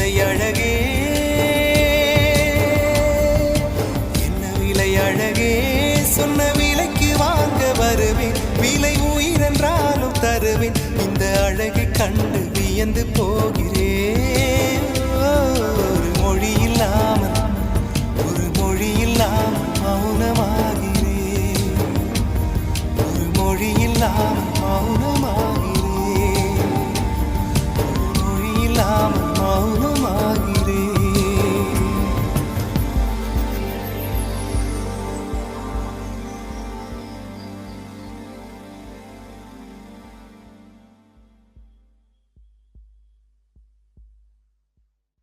விலை அழகே, என்ன விலை அழகே, சொன்ன விலைக்கு வாங்க வருவேன், விலை உயிரென்றாலும் தருவேன், இந்த அழகை கண்டு வியந்து போகிறேன். ஒரு மொழி இல்லாமல் மௌனமாகிறேன், ஒரு மொழி இல்லாமல் மௌனம்